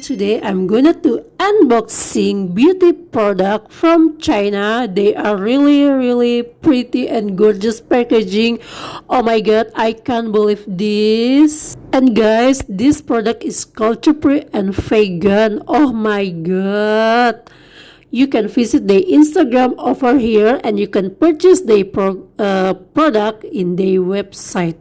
today I'm gonna do unboxing beauty product from China. They are really pretty and gorgeous packaging. Oh my god, I can't believe this. And guys, this product is cruelty-free and vegan. Oh my god. You can visit their Instagram over here and you can purchase their product in their website.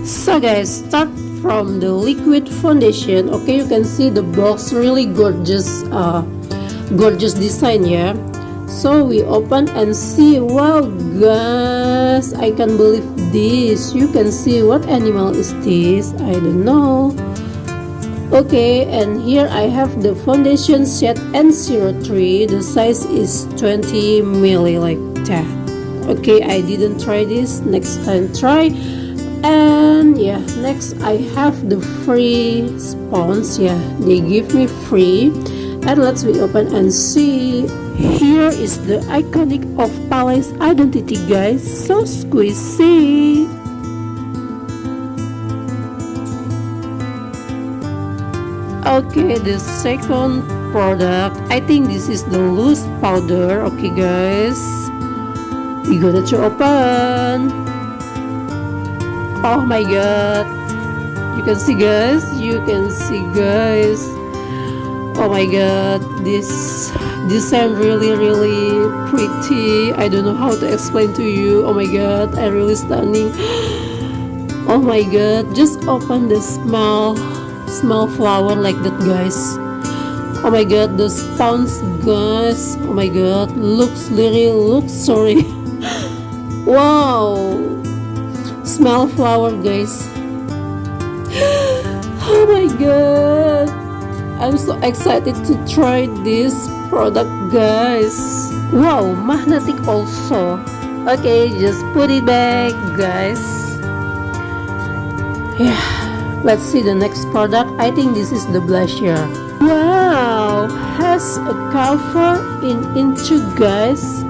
So guys, start from the liquid foundation. Okay, you can see the box, really gorgeous design, yeah. So we open and see. Wow guys, I can't believe this. You can see what animal is this, I don't know. Okay, and here I have the foundation shade N03. The size is 20 ml like that. Okay, I didn't try this, next time try. And yeah, next I have the free sponge. Yeah, they give me free. And let's open and see. Here is the iconic of Palace identity, guys. So squishy. Okay, the second product, I think this is the loose powder. Okay guys, we gonna to open. Oh my god, you can see guys, oh my god, this design really pretty. I don't know how to explain to you. Oh my god, I really stunning. Oh my god, just open the small flower like that guys. Oh my god, the sponge guys, oh my god, looks sorry. Wow, small flower guys. Oh my god, I'm so excited to try this product guys. Wow, magnetic also. Okay, just put it back guys. Yeah, let's see the next product. I think this is the blusher. Wow, has a cover into guys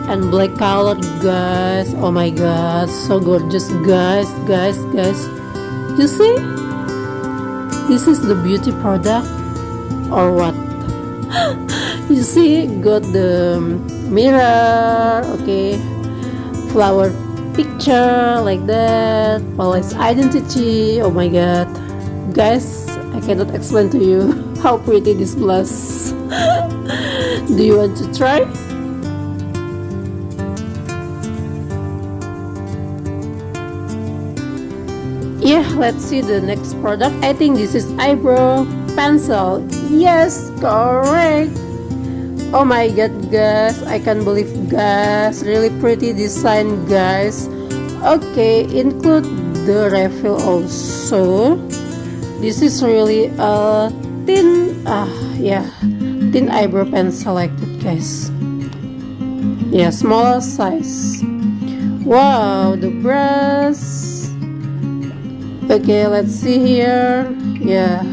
and black color guys. Oh my god, so gorgeous guys. You see, this is the beauty product or what? You see, got the mirror. Okay, flower picture like that, Palace identity. Oh my god guys, I cannot explain to you how pretty this blush. Do you want to try? Yeah, let's see the next product. I think this is Eyebrow Pencil. Yes, correct. Oh my god guys, I can't believe guys, really pretty design guys. Okay, include the refill also. This is really a thin eyebrow pencil like that guys. Yeah, smaller size. Wow, the brush. Okay, let's see here. Yeah,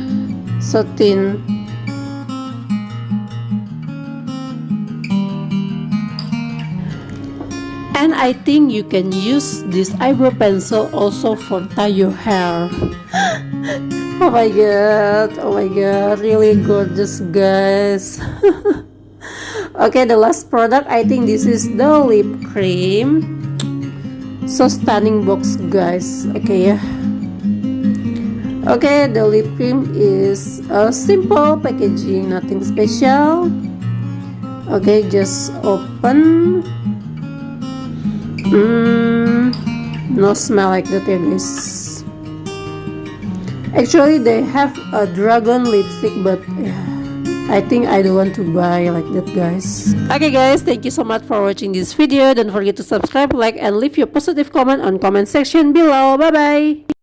so thin. And I think you can use this eyebrow pencil also for tie your hair. Oh my god, really gorgeous guys. Okay, the last product, I think this is the lip cream. So stunning box guys. Okay, yeah. Okay, the lip cream is a simple packaging, nothing special. Okay, just open. No smell like that, yeah guys. Actually, they have a dragon lipstick, but I think I don't want to buy like that, guys. Okay, guys, thank you so much for watching this video. Don't forget to subscribe, like, and leave your positive comment on comment section below. Bye bye.